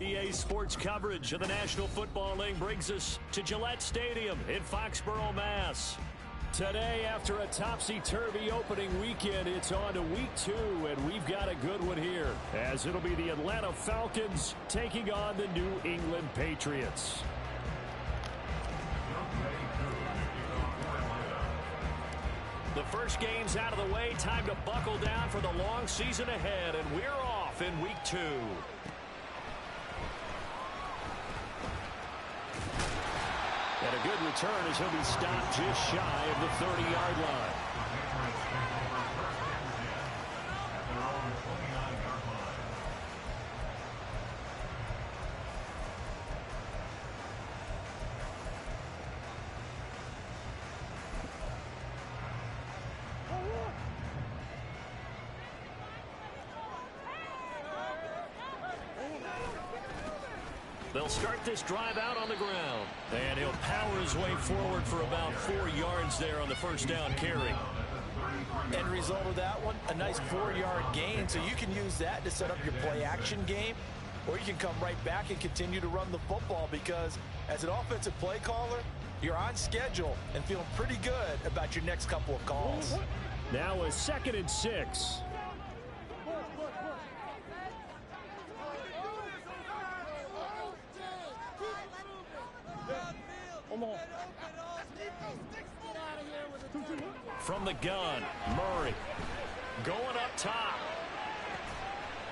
EA Sports coverage of the National Football League brings us to Gillette Stadium in Foxborough, Mass. Today, after a topsy-turvy opening weekend, it's on to week 2, and we've got a good one here, as it'll be the Atlanta Falcons taking on the New England Patriots. The first game's out of the way. Time to buckle down for the long season ahead, and we're off in week 2. And a good return as he'll be stopped just shy of the 30-yard line. They'll start this drive out on the ground. And he'll power his way forward for about 4 yards there on the first down carry. End result of that one, a nice 4-yard gain. So you can use that to set up your play-action game, or you can come right back and continue to run the football, because as an offensive play caller, you're on schedule and feeling pretty good about your next couple of calls. Now a 2nd and 6. From the gun, Murray going up top.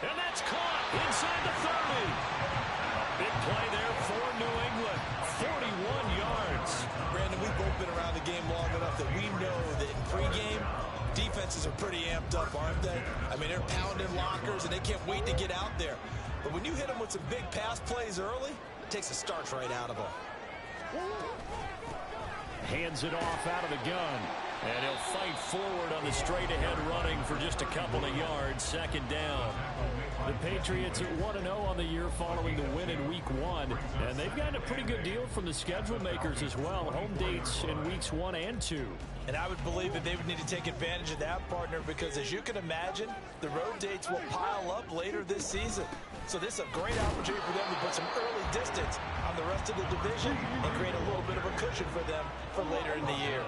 And that's caught inside the 30. Big play there for New England. 41 yards. Brandon, we've both been around the game long enough that we know that in pregame, defenses are pretty amped up, aren't they? I mean, they're pounding lockers, and they can't wait to get out there. But when you hit them with some big pass plays early, it takes the starch right out of them. Hands it off out of the gun. And he'll fight forward on the straight-ahead running for just a couple of yards. 2nd down. The Patriots at 1-0 on the year following the win in Week 1. And they've gotten a pretty good deal from the schedule makers as well. Home dates in Weeks 1 and 2. And I would believe that they would need to take advantage of that, partner, because as you can imagine, the road dates will pile up later this season. So this is a great opportunity for them to put some early distance on the rest of the division and create a little bit of a cushion for them for later in the year.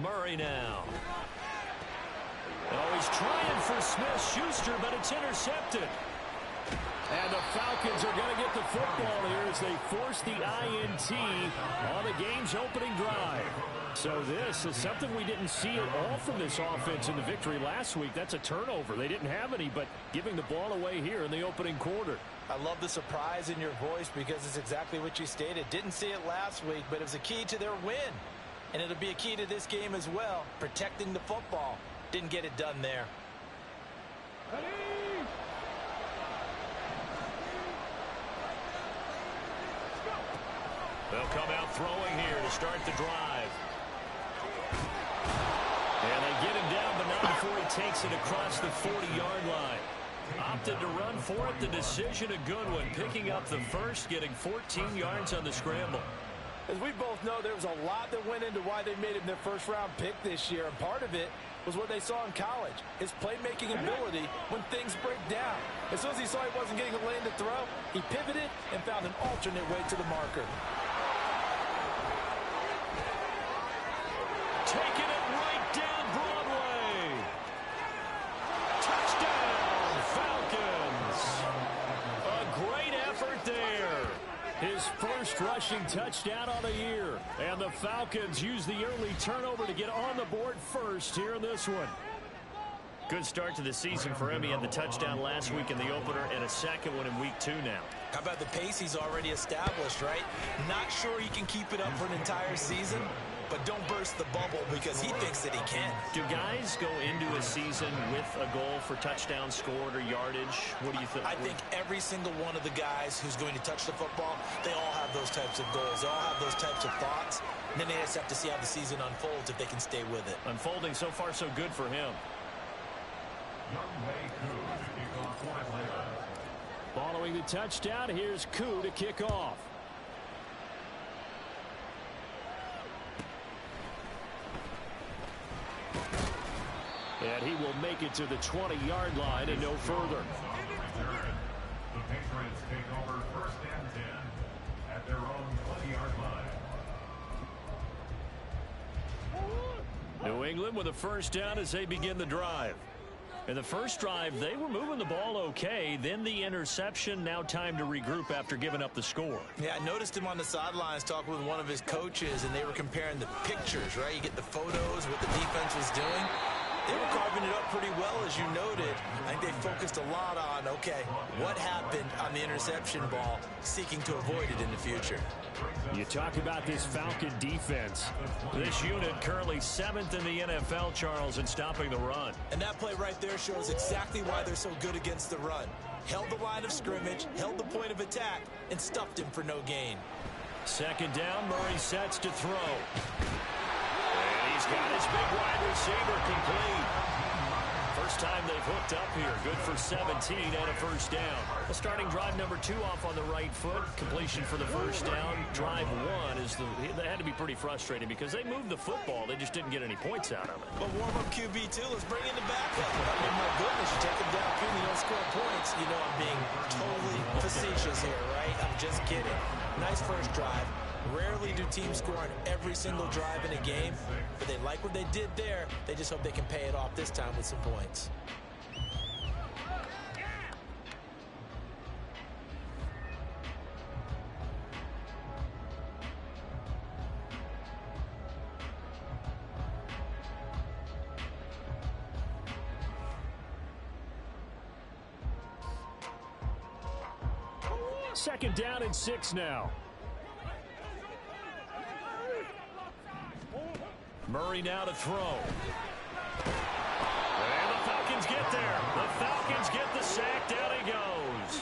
Murray now. Oh, he's trying for Smith-Schuster, but it's intercepted. And the Falcons are going to get the football here as they force the INT on the game's opening drive. So this is something we didn't see at all from this offense in the victory last week. That's a turnover. They didn't have any, but giving the ball away here in the opening quarter. I love the surprise in your voice because it's exactly what you stated. Didn't see it last week, but it was a key to their win. And it'll be a key to this game as well, protecting the football. Didn't get it done there. They'll come out throwing here to start the drive. And they get him down, but not before he takes it across the 40-yard line. Opted to run for it. The decision a good one. Picking up the first, getting 14 yards on the scramble. As we both know, there was a lot that went into why they made him their first-round pick this year, and part of it was what they saw in college, his playmaking ability when things break down. As soon as he saw he wasn't getting a lane to throw, he pivoted and found an alternate way to the marker. Taking it right down Broadway. Touchdown, Falcons. A great effort there. His first rushing touchdown on the year. And the Falcons use the early turnover to get on the board first here in this one. Good start to the season for him. He had the touchdown last week in the opener and a second one in week 2 now. How about the pace he's already established, right? Not sure he can keep it up for an entire season, but don't burst the bubble because he thinks that he can. Do guys go into a season with a goal for touchdown scored or yardage? What do you think? I think every single one of the guys who's going to touch the football, they all have those types of goals. They all have those types of thoughts. And then they just have to see how the season unfolds if they can stay with it. Unfolding so far so good for him. Following the touchdown, here's Koo to kick off. And he will make it to the 20-yard line and no further. The Patriots take over 1st and 10 at their own 20-yard line. New England with a first down as they begin the drive. In the first drive, they were moving the ball okay. Then the interception. Now time to regroup after giving up the score. Yeah, I noticed him on the sidelines talking with one of his coaches, and they were comparing the pictures, right? You get the photos, what the defense was doing. They were carving it up pretty well, as you noted. I think they focused a lot on, okay, what happened on the interception ball, seeking to avoid it in the future. You talk about this Falcon defense. This unit currently 7th in the NFL, Charles, in stopping the run. And that play right there shows exactly why they're so good against the run. Held the line of scrimmage, held the point of attack, and stuffed him for no gain. Second down, Murray sets to throw. And he's got his big wide receiver complete. First time they've hooked up here. Good for 17 and a first down. Well, starting drive number 2 off on the right foot. Completion for the first down. Drive 1 is that had to be pretty frustrating because they moved the football. They just didn't get any points out of it. But warm-up QB2, let's bring in the backup. I mean, my goodness, you take them downfield and you don't score points. You know I'm being totally facetious here, right? I'm just kidding. Nice first drive. Rarely do teams score on every single drive in a game, but they like what they did there. They just hope they can pay it off this time with some points. Second down and 6 now. Murray now to throw. And the Falcons get there. The Falcons get the sack. Down he goes.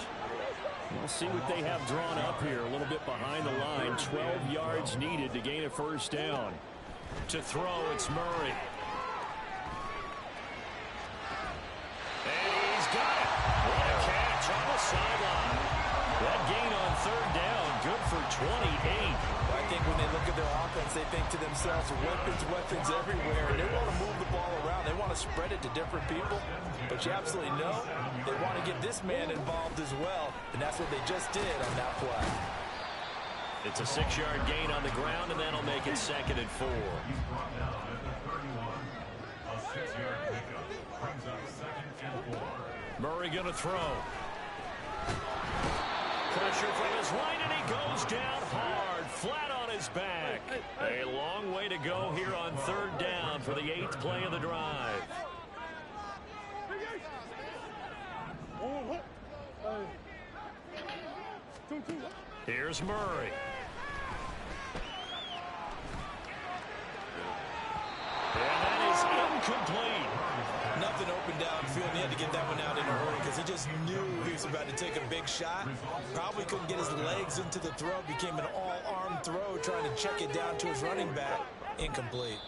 We'll see what they have drawn up here. A little bit behind the line. 12 yards needed to gain a first down. To throw, it's Murray. And he's got it. What a catch on the sideline. That gain on third down. Good for 28. I think when they look at their offense, they think to themselves, weapons everywhere, and they want to move the ball around. They want to spread it to different people, but you absolutely know they want to get this man involved as well, and that's what they just did on that play. It's a 6-yard gain on the ground, and that'll make it 2nd and 4. He's brought down at the 31. A 6-yard pickup brings up 2nd and 4. Murray going to throw. Pressure from his right, and he goes down hard, flat on his back. A long way to go here on third down for the 8th play of the drive. Here's Murray. And that is incomplete. Nothing open downfield, and he had to get that one out in a hurry because he just knew he was about to take a big shot. Probably couldn't get his legs into the throw. Became an all-arm throw, trying to check it down to his running back. Incomplete.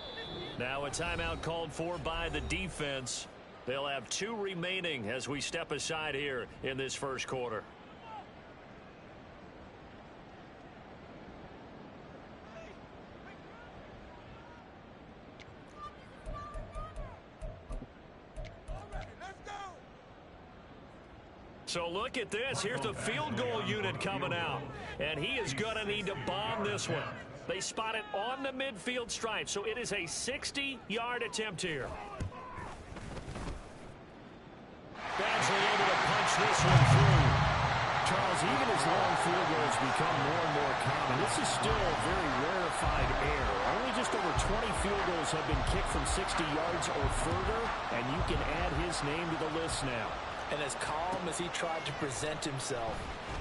Now a timeout called for by the defense. They'll have 2 remaining as we step aside here in this first quarter. So look at this. Here's the field goal unit coming out. And he is going to need to bomb this one. They spot it on the midfield stripe. So it is a 60-yard attempt here. Badgley able to punch this one through. Charles, even as long field goals become more and more common, this is still a very rarefied error. Only just over 20 field goals have been kicked from 60 yards or further, and you can add his name to the list now. And as calm as he tried to present himself,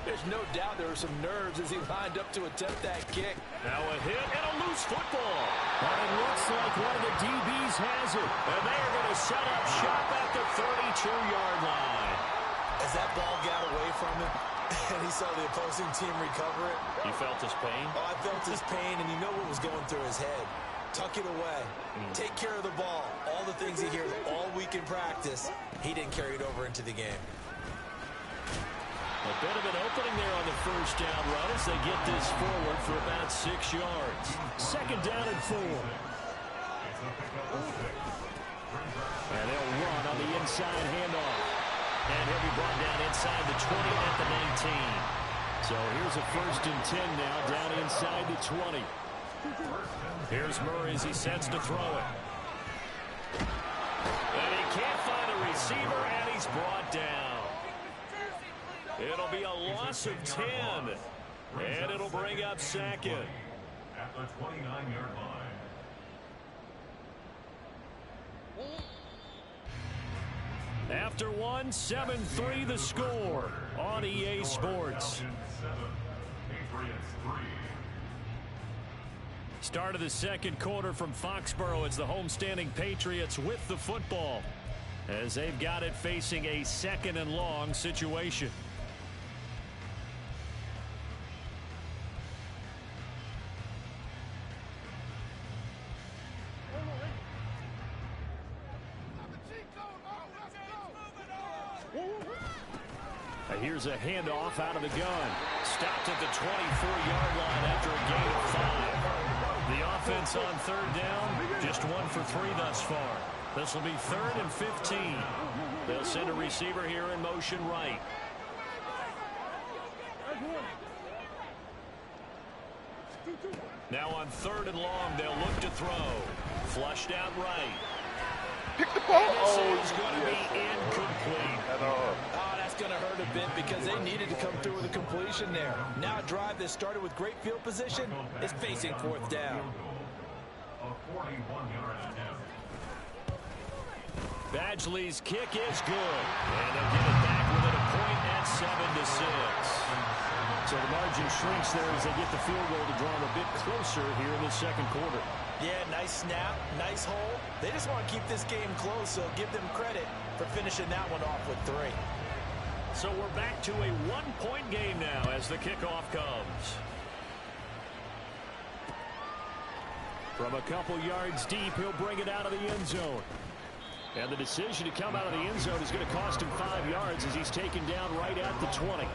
there's no doubt there were some nerves as he lined up to attempt that kick. Now a hit and a loose football. And it looks like one of the DBs has it. And they are going to set up shop at the 32-yard line. As that ball got away from him, and he saw the opposing team recover it. You felt his pain? Oh, I felt his pain, and you know what was going through his head. Tuck it away. Take care of the ball. All the things he hears all week in practice, he didn't carry it over into the game. A bit of an opening there on the first down run as they get this forward for about 6 yards. Second down and 4. And they'll run on the inside handoff. And he'll be brought down inside the 20 at the 19. So here's a 1st and 10 now, down inside the 20. Here's Murray as he sets to throw it. And he can't find a receiver, and he's brought down. It'll be a loss of 10. And it'll bring up second. At the 29-yard line. After one, 7-3 the score on EA Sports. Start of the second quarter from Foxborough. It's the homestanding Patriots with the football as they've got it facing a 2nd and long situation. Here's a handoff out of the gun. Stopped at the 24-yard line after a gain of 5. The offense on 3rd down, just 1 for 3 thus far. This will be 3rd and 15. They'll send a receiver here in motion right. Now on 3rd and long, they'll look to throw. Flushed out right. Pick the ball. This is going to be incomplete. Oh, that's going to hurt a bit because they needed to come through with a completion there. Now a drive that started with great field position is facing 4th down. A 41-yard attempt. Badgley's kick is good. And they'll get it back within a point at 7-6. So the margin shrinks there as they get the field goal to draw them a bit closer here in the second quarter. Yeah, nice snap, nice hole. They just want to keep this game close, so give them credit for finishing that one off with 3. So we're back to a 1-point game now as the kickoff comes. From a couple yards deep, he'll bring it out of the end zone. And the decision to come out of the end zone is going to cost him 5 yards as he's taken down right at the 20.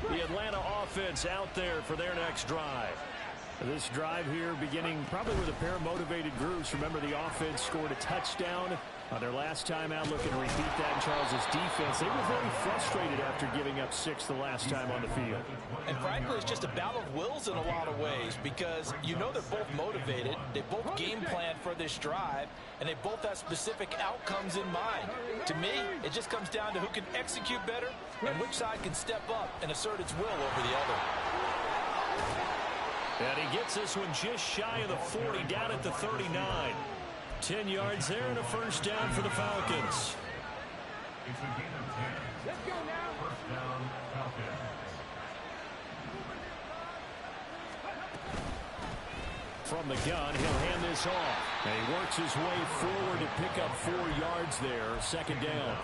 The Atlanta offense out there for their next drive. This drive here beginning probably with a pair of motivated groups. Remember, the offense scored a touchdown on their last time out. Looking to repeat that in Charles's defense. They were very frustrated after giving up 6 the last time on the field. And frankly, it's just a battle of wills in a lot of ways because you know they're both motivated. They both game plan for this drive, and they both have specific outcomes in mind. To me, it just comes down to who can execute better and which side can step up and assert its will over the other. And he gets this one just shy of the 40, down at the 39. 10 yards there and a 1st down for the Falcons. It's a gain of 10. Let's go now. 1st down, Falcons. From the gun, he'll hand this off. And he works his way forward to pick up 4 yards there. 2nd down.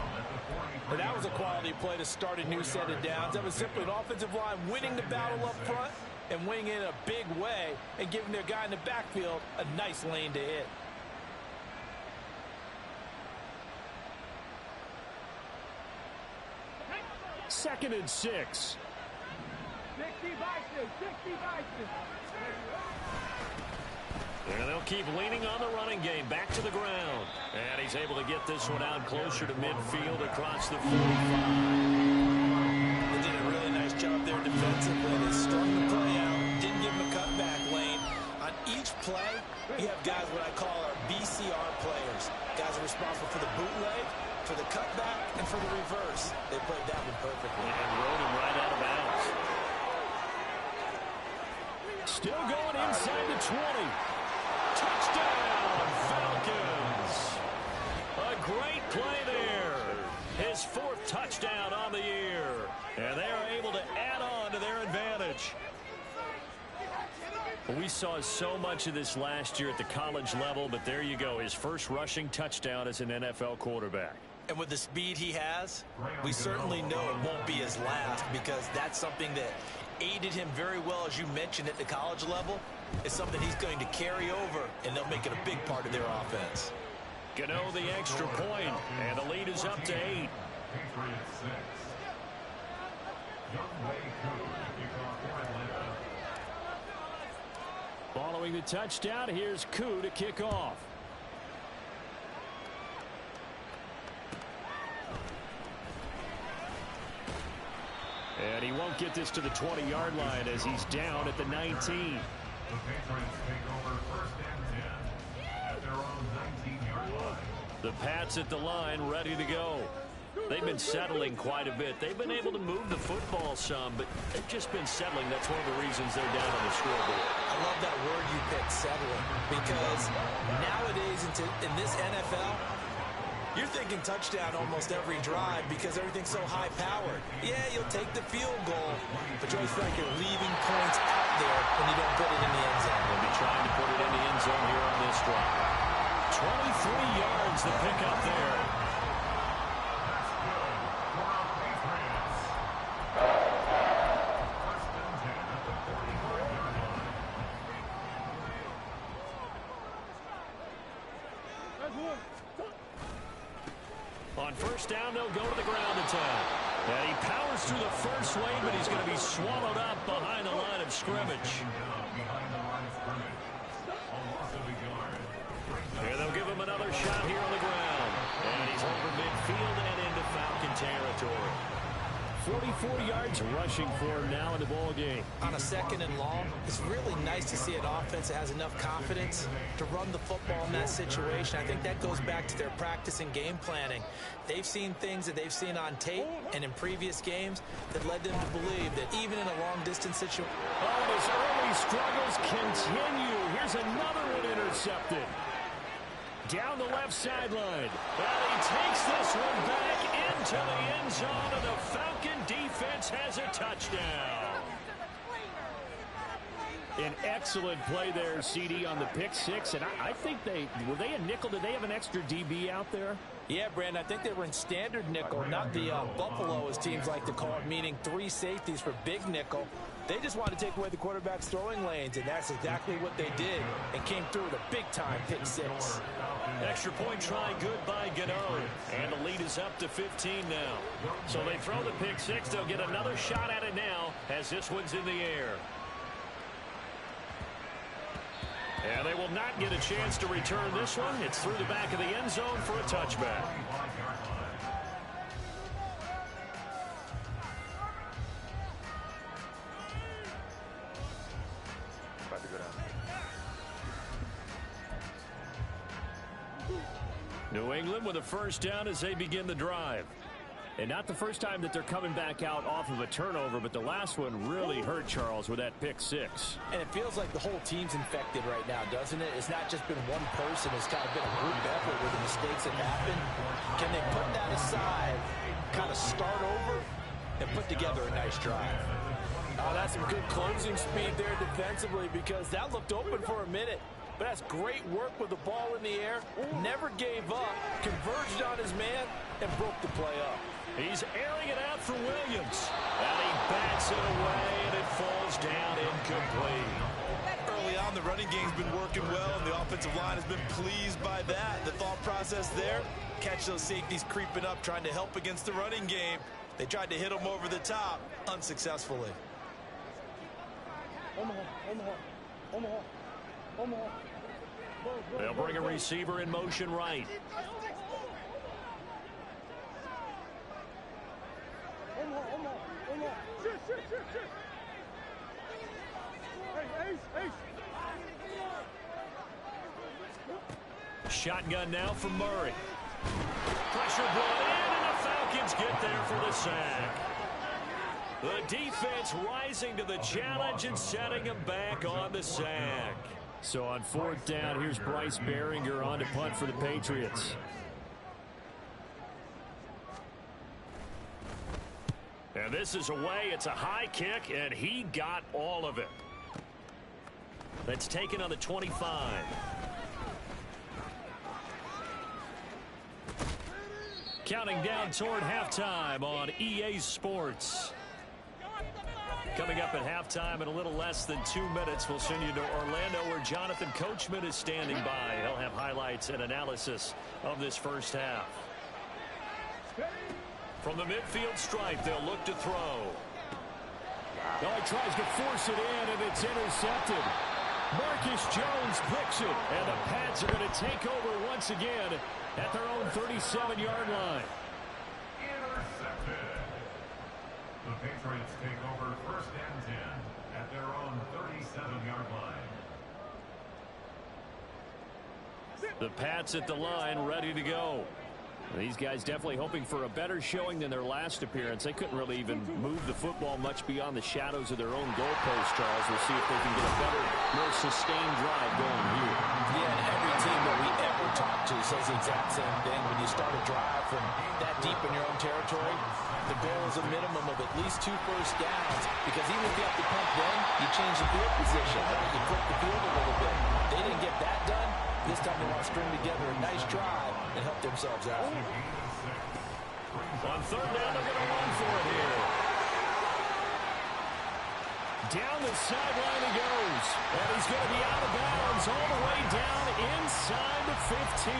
And that was a quality play to start a new set of downs. That was simply an offensive line winning the battle up front and winning in a big way and giving their guy in the backfield a nice lane to hit. Second and 6. 60 Vikings, 60 Vikings. And they'll keep leaning on the running game. Back to the ground. And he's able to get this one out closer to midfield across the 45. They did a really nice job there defensively. They strung the play out, didn't give him a cutback lane. On each play, you have guys what I call our VCR players. Guys are responsible for the bootleg, for the cutback and for the reverse. They played that one perfectly. And rode him right out of bounds. Still going inside the 20. Touchdown, Falcons. A great play there. His 4th touchdown on the year. And they are able to add on to their advantage. We saw so much of this last year at the college level, but there you go. His first rushing touchdown as an NFL quarterback. And with the speed he has, we certainly know it won't be his last, because that's something that aided him very well, as you mentioned, at the college level. It's something he's going to carry over, and they'll make it a big part of their offense. Gano the extra point, and the lead is up to 8. Patriots 6. Young Way Koo to kick off for Atlanta. Following the touchdown, here's Koo to kick off. And he won't get this to the 20-yard line as he's down at the 19. The Patriots take over 1st and 10 at their own 19-yard line. The Pats at the line, ready to go. They've been settling quite a bit. They've been able to move the football some, but they've just been settling. That's one of the reasons they're down on the scoreboard. I love that word you picked, settling, because nowadays in this NFL, you're thinking touchdown almost every drive because everything's so high-powered. Yeah, you'll take the field goal, but you always feel like you're leaving points out there when you don't put it in the end zone. They'll be trying to put it in the end zone here on this drive. 23 yards the pickup there. On 1st down, they'll go to the ground attack. And he powers through the first wave, but he's going to be swallowed up behind the line of scrimmage. And they'll give him another shot here on the ground. And he's over midfield and into Falcon territory. 44 yards rushing for him now in the ball game. On a 2nd and long, it's really nice to see an offense that has enough confidence to run the football in that situation. I think that goes back to their practice and game planning. They've seen things that they've seen on tape and in previous games that led them to believe that even in a long-distance situation... Oh, his early struggles continue. Here's another one intercepted. Down the left sideline. Well, he takes this one back into the end zone, and the Falcon defense has a touchdown. An excellent play there, CD, on the pick 6. And I think were they a nickel? Did they have an extra DB out there? Yeah, Brandon, I think they were in standard nickel, not the Buffalo, as teams like to call it, meaning 3 safeties for big nickel. They just wanted to take away the quarterback's throwing lanes, and that's exactly what they did, and came through with a big-time pick 6. Extra point try good by Gano, and the lead is up to 15 now. So they throw the pick 6. They'll get another shot at it now as this one's in the air. And they will not get a chance to return this one. It's through the back of the end zone for a touchback. New England with a 1st down as they begin the drive. And not the first time that they're coming back out off of a turnover, but the last one really hurt Charles with that pick 6. And it feels like the whole team's infected right now, doesn't it? It's not just been one person. It's kind of been a group effort with the mistakes that happen. Can they put that aside, kind of start over, and put together a nice drive? Oh, that's some good closing speed there defensively, because that looked open for a minute. But that's great work with the ball in the air. Never gave up, converged on his man, and broke the play up. He's airing it out for Williams. And he bats it away, and it falls down incomplete. Early on, the running game's been working well, and the offensive line has been pleased by that. The thought process there, catch those safeties creeping up, trying to help against the running game. They tried to hit them over the top, unsuccessfully. They'll bring a receiver in motion right. Shotgun now for Murray. Pressure brought in, and the Falcons get there for the sack. The defense rising to the challenge and setting him back on the sack. So on 4th down, here's Bryce Behringer on to punt for the Patriots. And this is away. It's a high kick, and he got all of it. That's taken on the 25. Counting down toward halftime on EA Sports. Coming up at halftime in a little less than 2 minutes, we'll send you to Orlando where Jonathan Coachman is standing by. He'll have highlights and analysis of this first half. From the midfield stripe, they'll look to throw. Now he tries to force it in, and it's intercepted. Marcus Jones picks it, and the Pats are going to take over once again at their own 37-yard line. Intercepted. The Patriots take over 1st and 10 at their own 37-yard line. The Pats at the line, ready to go. These guys definitely hoping for a better showing than their last appearance. They couldn't really even move the football much beyond the shadows of their own goalpost, Charles. We'll see if they can get a better, more sustained drive going here. Yeah, and every team that we ever talk to says the exact same thing. When you start a drive from that deep in your own territory, the goal is a minimum of at least 2 first downs, because even if you have to punt then, you change the field position, or you flip the field a little bit. They didn't get that done. This time they want to string together a nice drive and help themselves out. On 3rd down, they're going to run for it here. Down the sideline he goes. And he's going to be out of bounds all the way down inside the 15.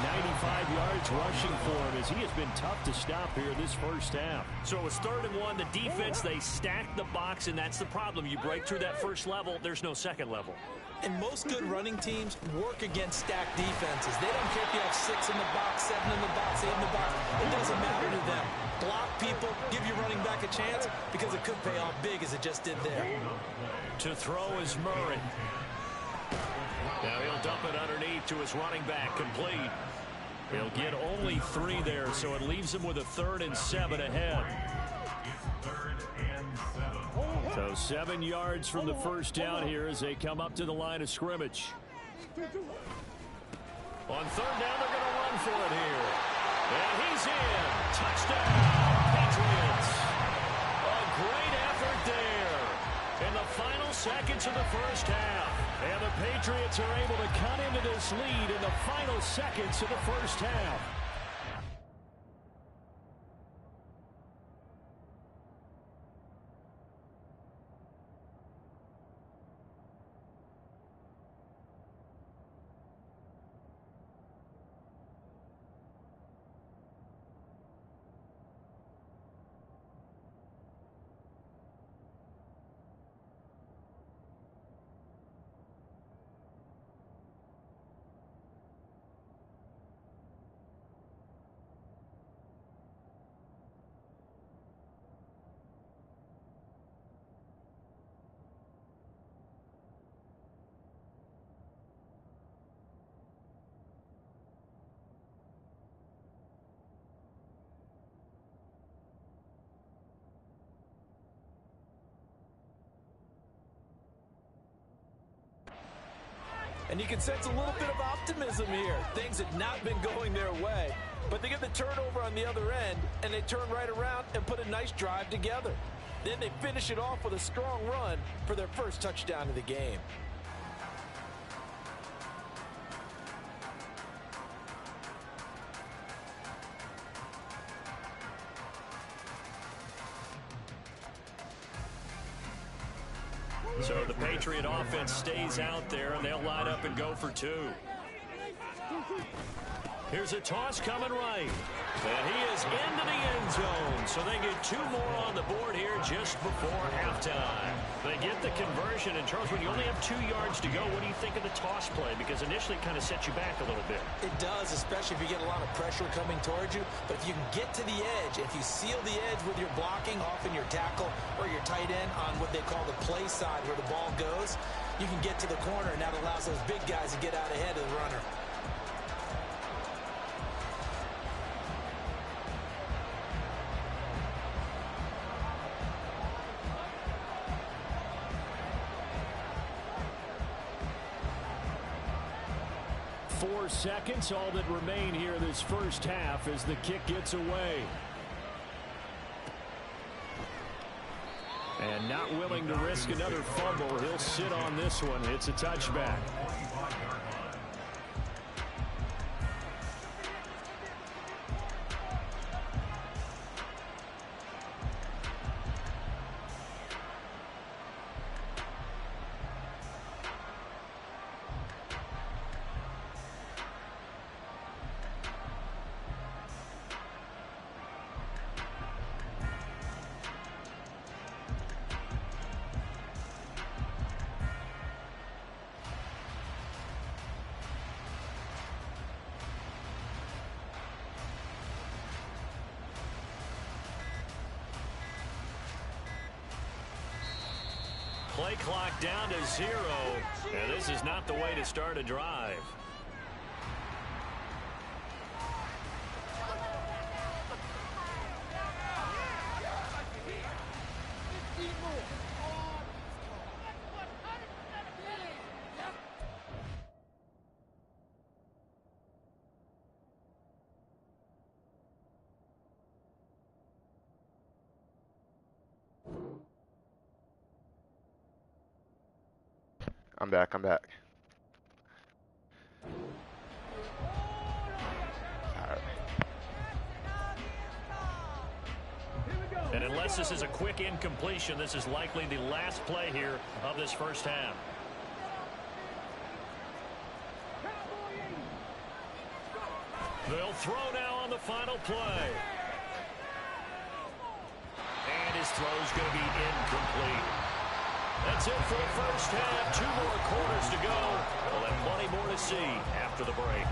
95 yards rushing for him as he has been tough to stop here this first half. So it was 3rd and 1. The defense, they stacked the box, and that's the problem. You break through that first level, there's no second level. And most good running teams work against stacked defenses. They don't care if you have 6 in the box, 7 in the box, 8 in the box. It doesn't matter to them. Block people, give your running back a chance, because it could pay off big as it just did there. To throw is Murray. Now he'll dump it underneath to his running back, complete. He'll get only 3 there, so it leaves him with a 3rd and 7 ahead. So 7 yards from the first down here as they come up to the line of scrimmage. On 3rd down, they're going to run for it here. And he's in. Touchdown, Patriots. A great effort there in the final seconds of the first half. And the Patriots are able to cut into this lead in the final seconds of the first half. And you can sense a little bit of optimism here. Things had not been going their way, but they get the turnover on the other end, and they turn right around and put a nice drive together. Then they finish it off with a strong run for their first touchdown of the game. So the Patriot offense stays out there, and they'll line up and go for 2. Here's a toss coming right. And he is into the end zone. So they get 2 more on the board here just before halftime. They get the conversion. And, Charles, when you only have 2 yards to go, what do you think of the toss play? Because initially it kind of sets you back a little bit. It does, especially if you get a lot of pressure coming towards you. But if you can get to the edge, if you seal the edge with your blocking, often your tackle or your tight end on what they call the play side where the ball goes, you can get to the corner, and that allows those big guys to get out ahead of the runner. 4 seconds, all that remain here this first half as the kick gets away. And not willing to risk another fumble, he'll sit on this one. It's a touchback. Play clock down to 0, and this is not the way to start a drive. I'm back. Alright. And unless this is a quick incompletion, this is likely the last play here of this first half. They'll throw now on the final play. And his throw's going to be incomplete. That's it for the first half. 2 more quarters to go. We'll have plenty more to see after the break.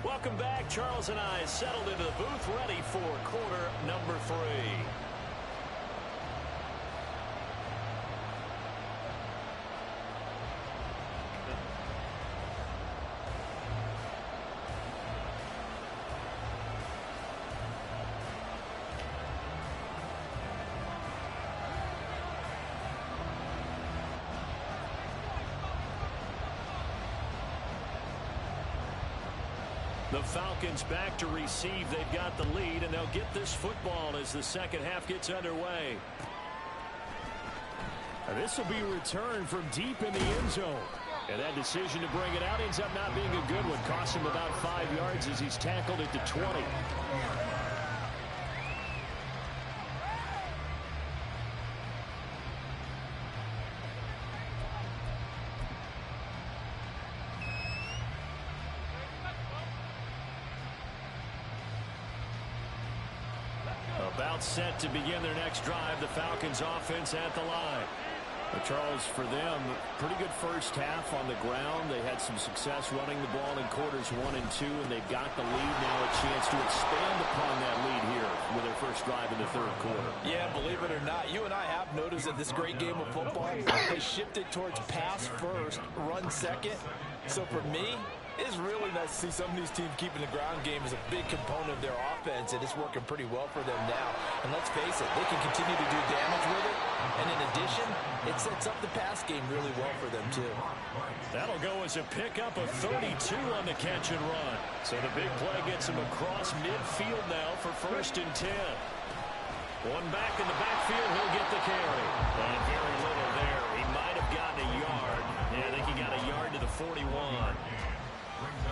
Welcome back. Charles and I settled into the booth, ready for quarter number 3. The Falcons back to receive. They've got the lead, and they'll get this football as the second half gets underway. And this will be returned from deep in the end zone. And that decision to bring it out ends up not being a good one. Cost him about 5 yards as he's tackled at the 20. About set to begin their next drive. The Falcons offense at the line. But Charles, for them, pretty good first half on the ground. They had some success running the ball in quarters 1 and 2, and they've got the lead now, a chance to expand upon that lead here with their first drive in the third quarter. Yeah, believe it or not, you and I have noticed that this great game of football has shifted towards pass first, run second. So for me, it's really nice to see some of these teams keeping the ground game as a big component of their offense, and it's working pretty well for them now. And let's face it, they can continue to do damage with it. And in addition, it sets up the pass game really well for them, too. That'll go as a pickup of 32 on the catch and run. So the big play gets him across midfield now for 1st and 10. One back in the backfield, he'll get the carry. And very little there. He might have gotten a yard. Yeah, I think he got a yard to the 41.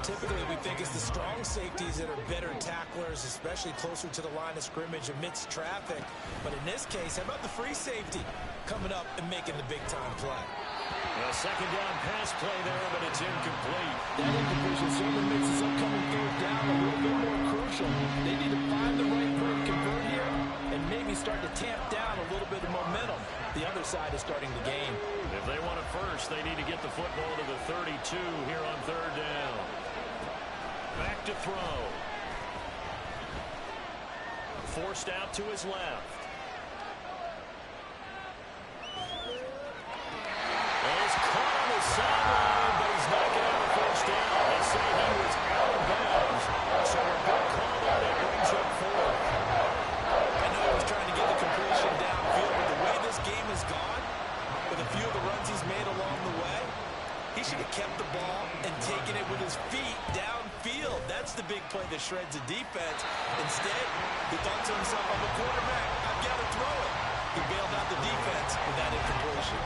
Typically, we think it's the strong safeties that are better tacklers, especially closer to the line of scrimmage amidst traffic. But in this case, how about the free safety coming up and making the big-time play? A second down pass play there, but it's incomplete. That incompletion certainly makes this upcoming third down a little bit more crucial. They need to find the right play to convert here and maybe start to tamp down a little bit of momentum. The other side is starting to gain. If they want it first, they need to get the football to the 32 here on third down. Back to throw. forced out to his left. He's caught on the sideline, but he's not going to have a first down. They say he was out of bounds, so a good call there that brings up 4. I know he was trying to get the completion downfield, but the way this game has gone, with a few of the runs he's made along the way, he should have kept the ball and taken it with his feet downfield. That's the big play that shreds the defense. Instead, he thought to himself, I'm a quarterback, I've got to throw it. He bailed out the defense with that incompletion.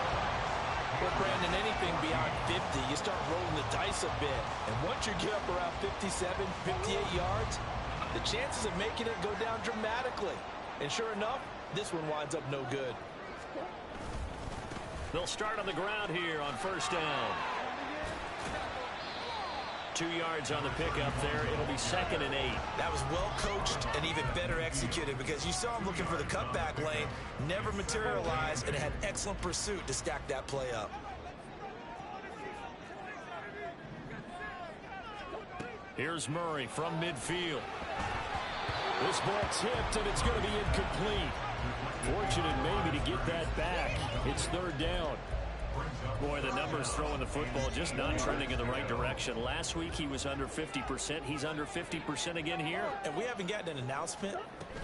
Well, Brandon, anything beyond 50, you start rolling the dice a bit. And once you get up around 57, 58 yards, the chances of making it go down dramatically. And sure enough, this one winds up no good. They'll start on the ground here on first down. 2 yards on the pickup there. It'll be 2nd and 8. That was well coached and even better executed because you saw him looking for the cutback lane, never materialized, and had excellent pursuit to stack that play up. Here's Murray from midfield. This ball tipped, and it's going to be incomplete. Fortunate maybe to get that back. It's 3rd down. Boy, the numbers throwing the football just not trending in the right direction. Last week he was under 50%. He's under 50% again here. And we haven't gotten an announcement,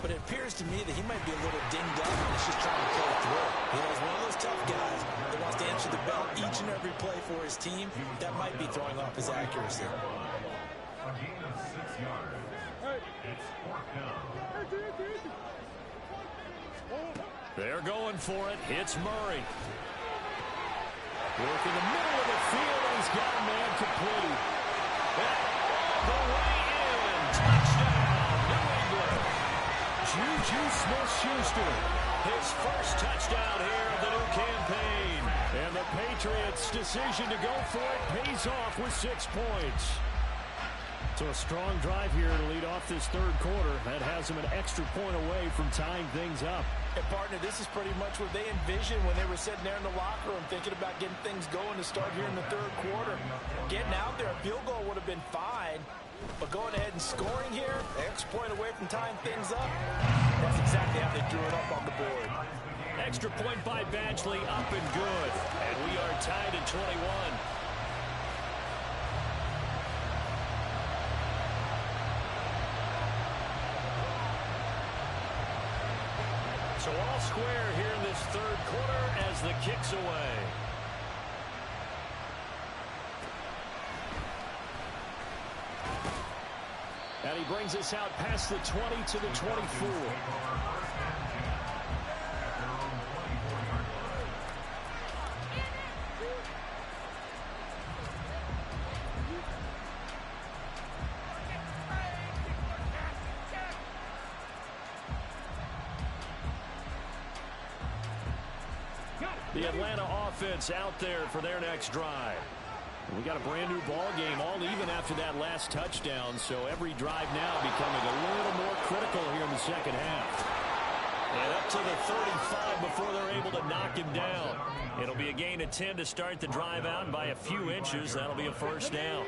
but it appears to me that he might be a little dinged up and he's just trying to play through. You know, he's one of those tough guys that wants to answer the bell each and every play for his team. That might be throwing off his accuracy. A gain of 6 yards. It's 4th down. They're going for it. It's Murray. Work in the middle of the field, and he's got a man complete. And all the way in. Touchdown, New England. Juju Smith-Schuster, his first touchdown here of the new campaign. And the Patriots' decision to go for it pays off with 6 points. So a strong drive here to lead off this 3rd quarter. That has them an extra point away from tying things up. And, partner, this is pretty much what they envisioned when they were sitting there in the locker room thinking about getting things going to start here in the 3rd quarter. Getting out there, a field goal would have been fine, but going ahead and scoring here, an extra point away from tying things up, that's exactly how they drew it up on the board. Extra point by Badgley, up and good. And we are tied at 21. So all square here in this 3rd quarter as the kick's away. And he brings us out past the 20 to the 24. The Atlanta offense out there for their next drive. We got a brand new ball game, all even after that last touchdown, so every drive now becoming a little more critical here in the 2nd half. And up to the 35 before they're able to knock him down. It'll be a gain of 10 to start the drive out, and by a few inches, that'll be a first down.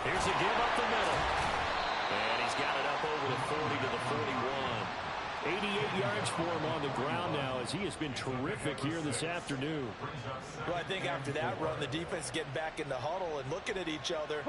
Here's a give up the middle. And he's got it up over the 40 to the 41. 88 yards for him on the ground now as he has been terrific here this afternoon. Well, I think after that run, the defense is getting back in the huddle and looking at each other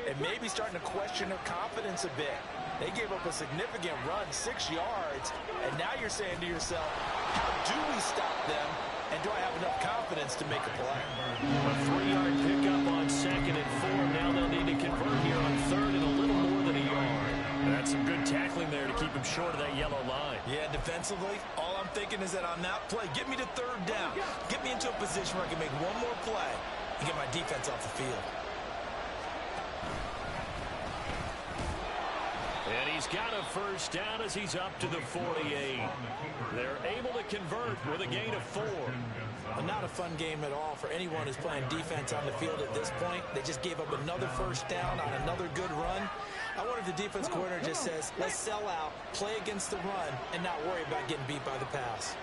and maybe starting to question their confidence a bit. They gave up a significant run, 6 yards, and now you're saying to yourself, how do we stop them, and do I have enough confidence to make a play? A 3-yard pickup on 2nd and 4. Now they'll need to convert here on 3rd and a little more than a yard. That's some good tackling there to keep him short of that yellow line. Yeah, defensively, all I'm thinking is that on that play, get me to 3rd down. Get me into a position where I can make one more play and get my defense off the field. And he's got a first down as he's up to the 48. They're able to convert with a gain of 4. Well, not a fun game at all for anyone who's playing defense on the field at this point. They just gave up another first down on another good run. I wonder if the defense coordinator just says, let's sell out, play against the run, and not worry about getting beat by the pass.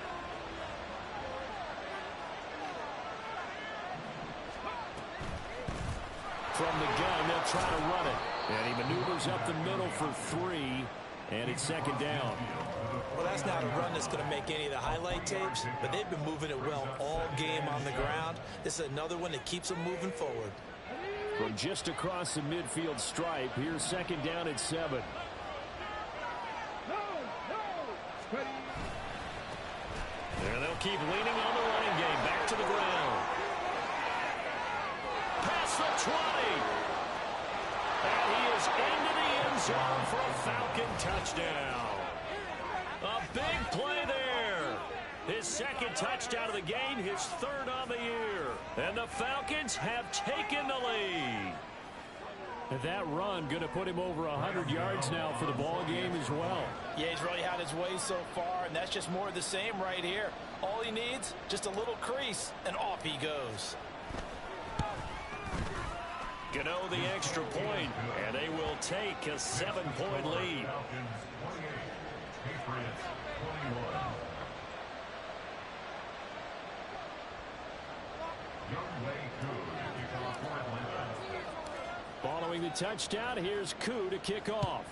From the gun, they'll try to run it. And he maneuvers up the middle for 3, and it's second down. Well, that's not a run that's going to make any of the highlight tapes, but they've been moving it well all game on the ground. This is another one that keeps them moving forward. From just across the midfield stripe, here's second down at 7. And they'll keep leaning on the running game. Back to the ground. Past the 20. And he is into the end zone for a Falcon touchdown. A big play there. His second touchdown of the game, his third on the year. And the Falcons have taken the lead. And that run going to put him over 100 yards now for the ball game as well. Yeah, he's really had his way so far, and that's just more of the same right here. All he needs, just a little crease, and off he goes. Gano the extra point, and they will take a 7-point lead. Following the touchdown, here's Koo to kick off.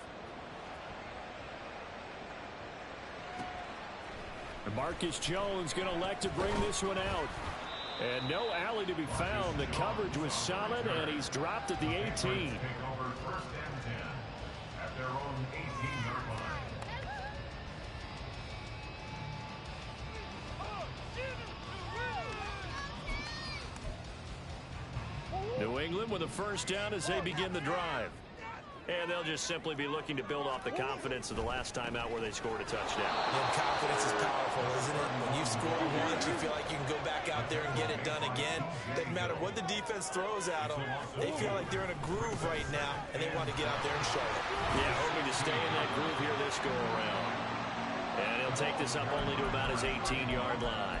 And Marcus Jones going to elect to bring this one out. And no alley to be found. The coverage was solid, and he's dropped at the 18. New England with a first down as they begin the drive. And they'll just simply be looking to build off the confidence of the last time out where they scored a touchdown. And confidence is powerful, isn't it? When you've scored once, you feel like you can go back out there and get it done again. Doesn't matter what the defense throws at them. They feel like they're in a groove right now, and they want to get out there and show it. Yeah, hoping to stay in that groove here this go-around. And he'll take this up only to about his 18-yard line.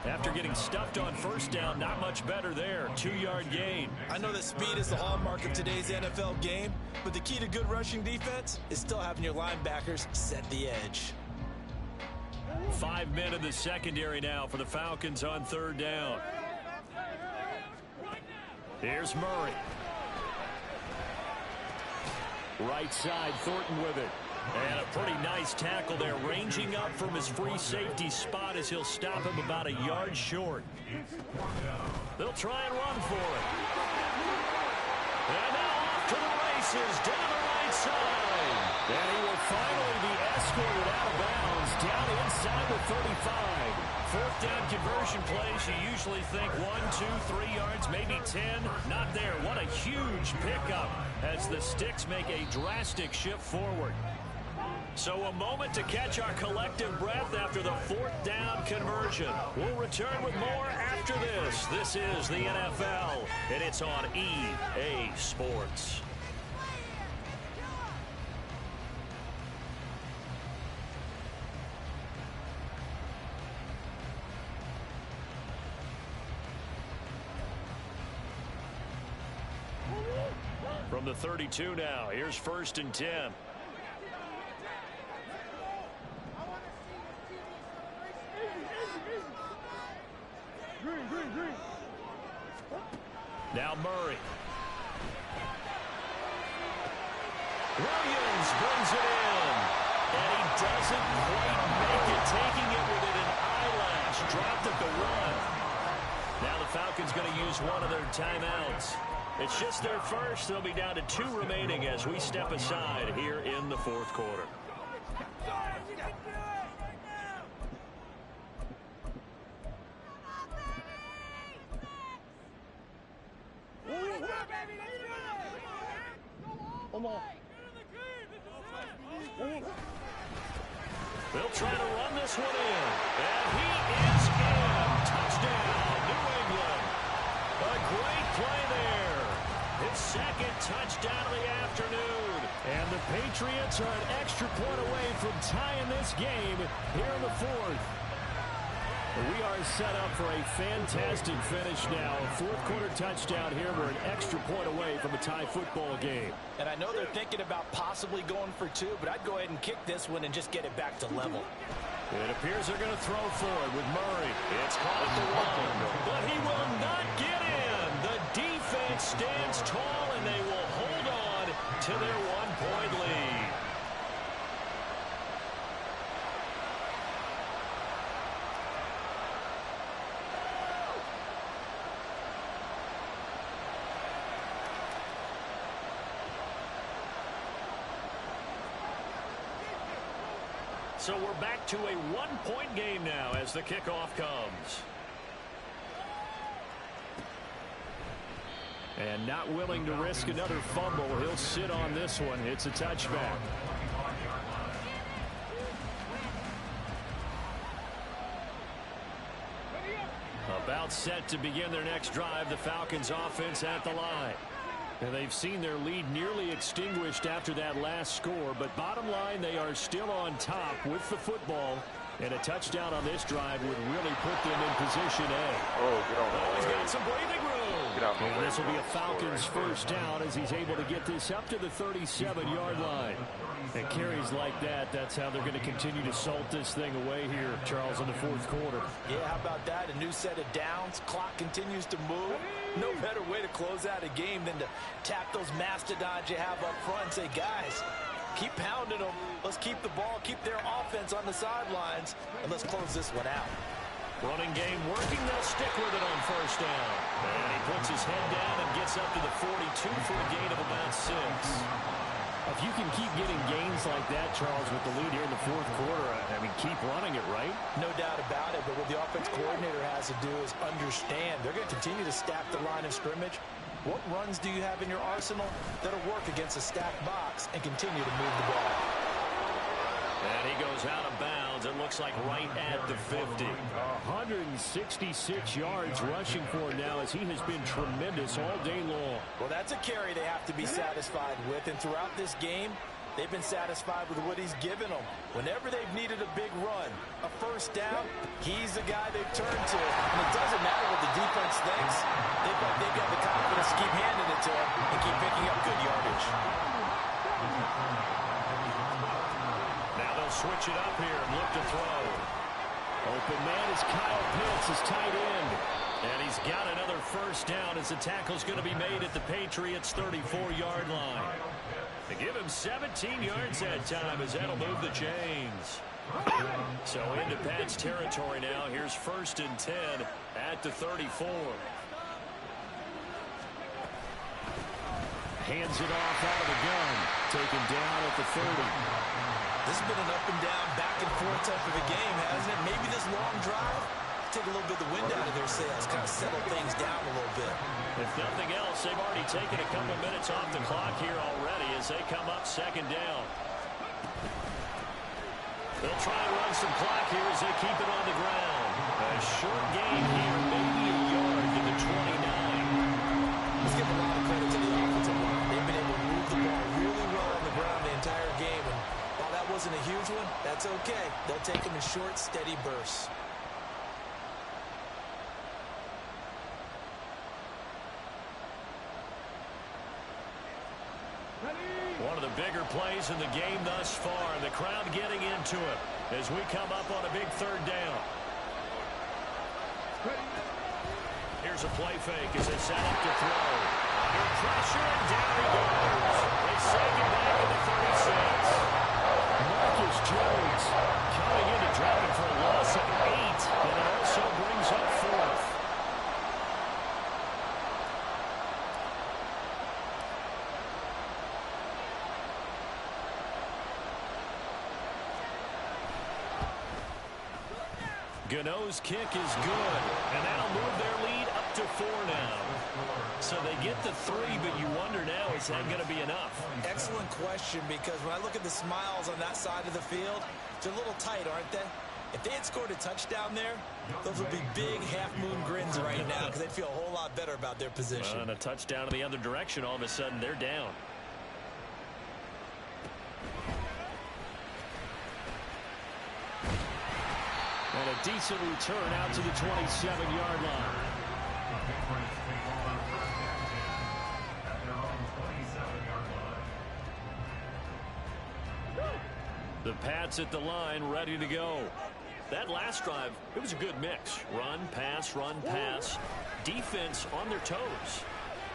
After getting stuffed on first down, not much better there. 2-yard gain. I know that speed is the hallmark of today's NFL game, but the key to good rushing defense is still having your linebackers set the edge. 5 men in the secondary now for the Falcons on third down. Here's Murray. Right side, Thornton with it. And a pretty nice tackle there, ranging up from his free safety spot as he'll stop him about a yard short. They'll try and run for it. And now off to the races down the right side. And he will finally be escorted out of bounds down inside the 35. Fourth down conversion plays, you usually think 1, 2, 3 yards, maybe 10. Not there. What a huge pickup as the Sticks make a drastic shift forward. So a moment to catch our collective breath after the fourth down conversion. We'll return with more after this. This is the NFL, and it's on EA Sports. From the 32 now, here's 1st and 10. Now Murray. Williams brings it in. And he doesn't quite make it, taking it within an eyelash. Dropped at the 1. Now the Falcons going to use one of their timeouts. It's just their first. They'll be down to 2 remaining as we step aside here in the fourth quarter. They'll try to run this one in. And he is in. Touchdown, New England. A great play there. His second touchdown of the afternoon. And the Patriots are an extra point away from tying this game here in the fourth. We are set up for a fantastic finish now. A fourth quarter touchdown here. We're an extra point away from a tie football game. And I know they're thinking about possibly going for 2, but I'd go ahead and kick this one and just get it back to level. It appears they're going to throw for it with Murray. It's caught at the 1, but he will not get in. The defense defense stands tall, and they will hold on to their 1-point lead. So we're back to a 1-point game now as the kickoff comes. And not willing to risk another fumble. He'll sit on this one. It's a touchback. About set to begin their next drive. The Falcons offense at the line. And they've seen their lead nearly extinguished after that last score. But bottom line, they are still on top with the football. And a touchdown on this drive would really put them in position A. Oh, get on the He's way. got some breathing room. Get out my And way. this will be a Falcons first down as he's able to get this up to the 37-yard line. And carries like that, that's how they're going to continue to salt this thing away here, Charles, in the fourth quarter. Yeah, how about that? A new set of downs. Clock continues to move. No better way to close out a game than to tap those mastodons you have up front and say, guys, keep pounding them. Let's keep the ball, keep their offense on the sidelines, and let's close this one out. Running game working. They'll stick with it on first down. And he puts his head down and gets up to the 42 for a gain of about 6. If you can keep getting gains like that, Charles, with the lead here in the fourth quarter, I mean, keep running it, right? No doubt about it, but what the offense coordinator has to do is understand. They're going to continue to stack the line of scrimmage. What runs do you have in your arsenal that'll work against a stacked box and continue to move the ball? And he goes out of bounds. It looks like right at the 50. 166 yards rushing for now as he has been tremendous all day long. Well, that's a carry they have to be satisfied with. And throughout this game, they've been satisfied with what he's given them. Whenever they've needed a big run, a first down, he's the guy they've turned to. And it doesn't matter what the defense thinks. They've got the confidence to keep handing it to him and keep picking up good yardage. Now they'll switch it up here and look to throw. Open man is Kyle Pitts, his tight end. And he's got another first down as the tackle's going to be made at the Patriots' 34-yard line. They give him 17 yards that time as that'll move the chains. So into Pat's territory now. Here's 1st and 10 at the 34. Hands it off out of the gun. Taken down at the 30. This has been an up and down, back and forth type of a game, hasn't it? Maybe this long drive take a little bit of the wind out of their sails, kind of settle things down a little bit. If nothing else, they've already taken a couple of minutes off the clock here already as they come up 2nd down. They'll try and run some clock here as they keep it on the ground. A short gain here, maybe a yard to the 29. Let's give a lot of credit to the offensive line. They've been able to move the ball really well on the ground the entire game. And while that wasn't a huge one, that's okay. They'll take them in short, steady bursts. One of the bigger plays in the game thus far. The crowd getting into it as we come up on a big 3rd down. Here's a play fake as they set up to throw. Under pressure, and down he goes. They save him back at the 36. Marcus Jones coming in to drop it for a loss of 8. And it also brings up 4th. Gano's kick is good, and that'll move their lead up to 4 now. So they get the 3, but you wonder now, is that going to be enough? Excellent question, because when I look at the smiles on that side of the field, they're a little tight, aren't they? If they had scored a touchdown there, those would be big half-moon grins right now because they'd feel a whole lot better about their position. And a touchdown in the other direction, all of a sudden they're down. And a decent return out to the 27-yard line. The Pats at the line, ready to go. That last drive, it was a good mix. Run, pass, defense on their toes.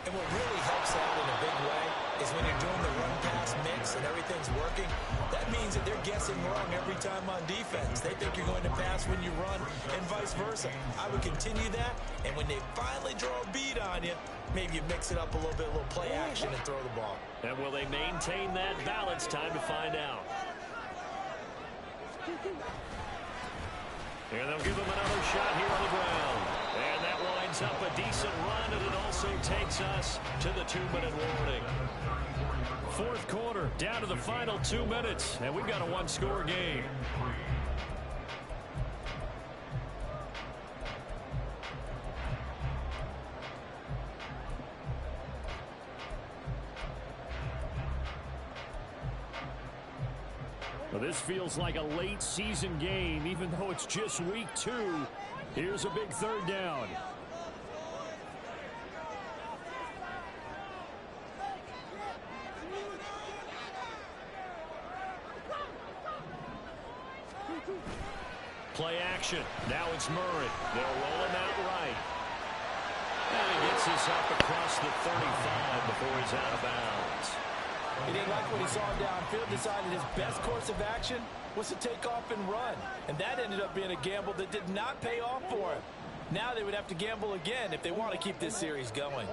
And what really helps out in a big way is when you're doing the run-pass mix and everything's working, that means that they're guessing wrong every time on defense. They think you're going to pass when you run and vice versa. I would continue that, and when they finally draw a beat on you, maybe you mix it up a little bit, a little play action, and throw the ball. And will they maintain that balance? Time to find out. And they'll give them another shot here on the ground. And that winds up a decent run, and it also takes us to the 2-minute warning. Fourth quarter, down to the final 2 minutes, and we've got a one-score game. Well, this feels like a late season game, even though it's just week 2. Here's a big third down. Play action. Now it's Murray. They'll roll him out right. And he gets this up across the 35 before he's out of bounds. He didn't like what he saw downfield, decided his best course of action was to take off and run. And that ended up being a gamble that did not pay off for him. Now they would have to gamble again if they want to keep this series going.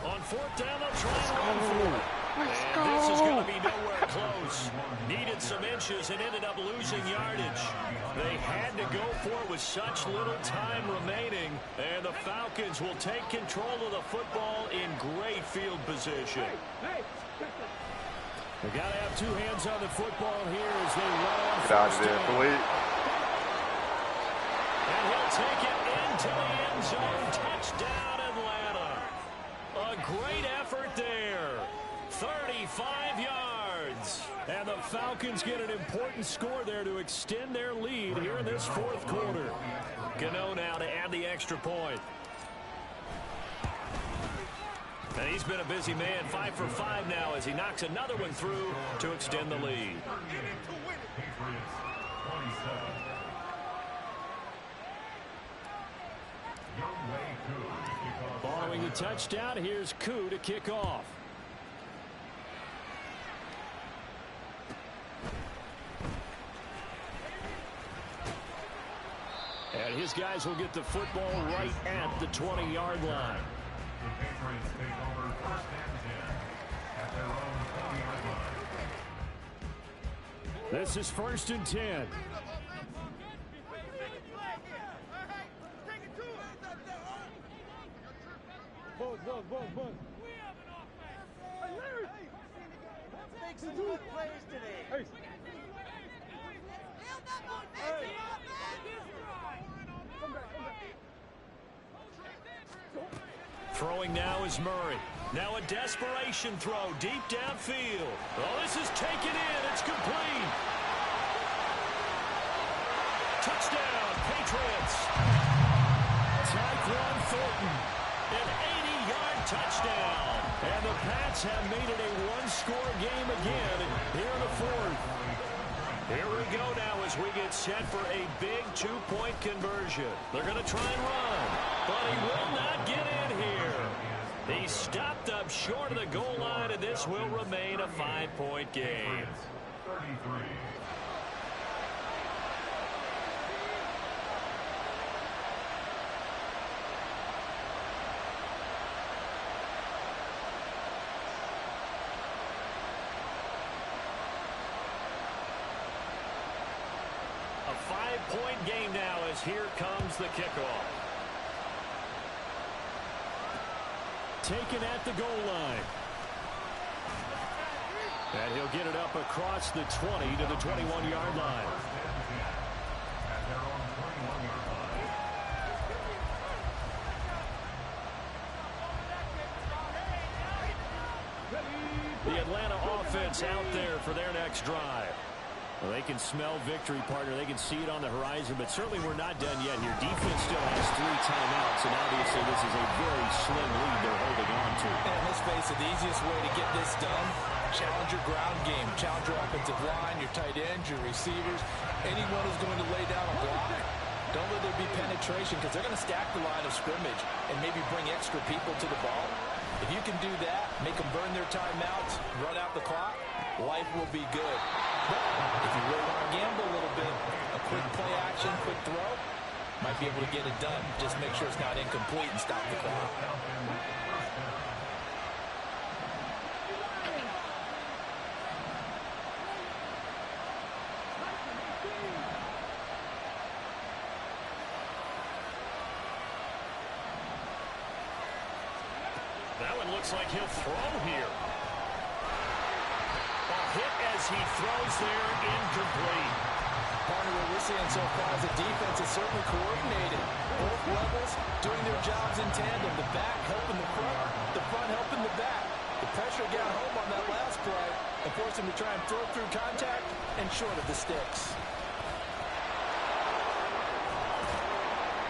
On fourth down, they'll try and run for it. And this is going to be nowhere close. Needed some inches and ended up losing yardage. They had to go for it with such little time remaining. And the Falcons will take control of the football in great field position. They've got to have two hands on the football here as they run on first down. And he'll take it into the end zone. Touchdown, Atlanta. A great effort there. 35 yards. And the Falcons get an important score there to extend their lead here in this fourth quarter. Gano now to add the extra point. And he's been a busy man, 5 for 5 now as he knocks another one through to extend the lead. Following the touchdown, here's Koo to kick off. And his guys will get the football right at the 20-yard line. The Patriots take over first and 10 at their own 20-yard line. This is first and 10. Buzz. Let's make some good plays today. Throwing now is Murray. Now a desperation throw deep downfield. Oh, this is taken in. It's complete. Touchdown, Patriots. Tyquan Thornton, an 80-yard touchdown. And the Pats have made it a one-score game again here in the fourth. Here we go now as we get set for a big two-point conversion. They're going to try and run, but he will not get in here. He stopped up short of the goal line, and this will remain a 5-point game. 33. A 5-point game now as here comes the kickoff. Taken at the goal line. And he'll get it up across the 20 to the 21-yard line. At their own 21-yard line. The Atlanta offense out there for their next drive. Well, they can smell victory, partner. They can see it on the horizon, but certainly we're not done yet here. Defense still has 3 timeouts, and obviously this is a very slim lead they're holding on to. And let's face it, the easiest way to get this done, challenge your ground game, challenge your offensive line, your tight ends, your receivers, anyone who's going to lay down a block. Don't let there be penetration because they're going to stack the line of scrimmage and maybe bring extra people to the ball. If you can do that, make them burn their timeouts, run out the clock, life will be good. But if you really want to gamble a little bit, a quick play action, quick throw, might be able to get it done. Just make sure it's not incomplete and stop the clock. That one looks like he'll throw here. A hit as he throws there, incomplete. Partner, what we're seeing so far is the defense is certainly coordinated. Both levels doing their jobs in tandem. The back helping the front helping the back. The pressure got home on that last play and forced him to try and throw through contact and short of the sticks.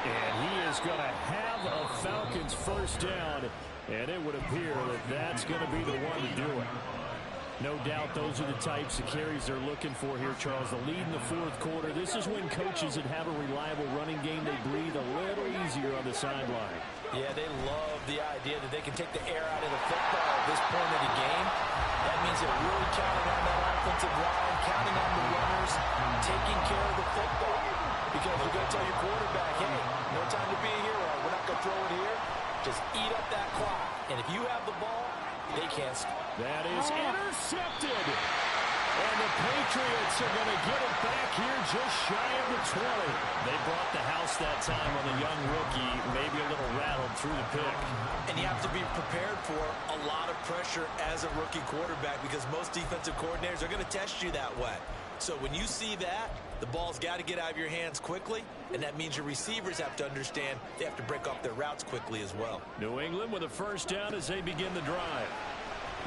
And he is going to have a Falcons first down, and it would appear that that's going to be the one to do it. No doubt those are the types of carries they're looking for here, Charles. The lead in the fourth quarter. This is when coaches that have a reliable running game, they breathe a little easier on the sideline. Yeah, they love the idea that they can take the air out of the football at this point of the game. That means they're really counting on that offensive line, counting on the runners, taking care of the football. Because you're going to tell your quarterback, hey, no time to be a hero. We're not going to throw it here. Just eat up that clock. And if you have the ball, they can't. That is intercepted. And the Patriots are going to get it back here just shy of the 20. They brought the house that time on the young rookie, maybe a little rattled through the pick. And you have to be prepared for a lot of pressure as a rookie quarterback because most defensive coordinators are going to test you that way. So when you see that, the ball's got to get out of your hands quickly, and that means your receivers have to understand they have to break off their routes quickly as well. New England with a first down as they begin the drive.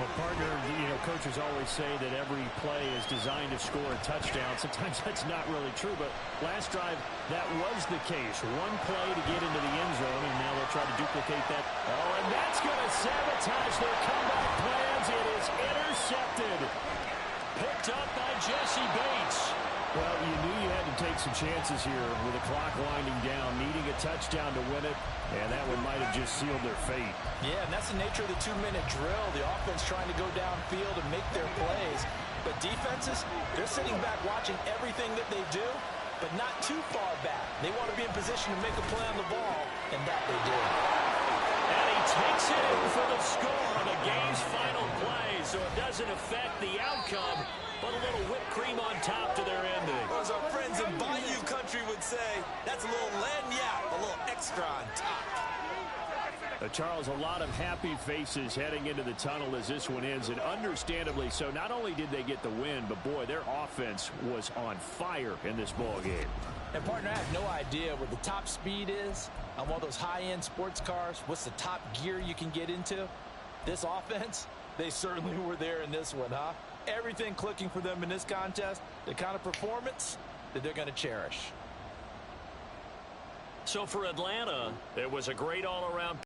Well, partner, coaches always say that every play is designed to score a touchdown. Sometimes that's not really true, but last drive, that was the case. One play to get into the end zone, and now they'll try to duplicate that. Oh, and that's going to sabotage their comeback plans. It is intercepted. Picked up by Jesse Bates. Well, you knew you had to take some chances here with the clock winding down, needing a touchdown to win it, and that one might have just sealed their fate. Yeah, and that's the nature of the 2-minute drill. The offense trying to go downfield and make their plays. But defenses, they're sitting back watching everything that they do, but not too far back. They want to be in position to make a play on the ball, and that they do. And he takes it in for the score on the game's final play, so it doesn't affect the outcome, but a little whipped cream on top to their ending. Well, as our friends in Bayou Country would say, that's a little lagniappe, a little extra on top. Charles, a lot of happy faces heading into the tunnel as this one ends, and understandably so. Not only did they get the win, but boy, their offense was on fire in this ball game. And partner, I have no idea what the top speed is on one of those high-end sports cars. What's the top gear you can get into? This offense, they certainly were there in this one, huh? Everything clicking for them in this contest, the kind of performance that they're going to cherish. So for Atlanta, it was a great all-around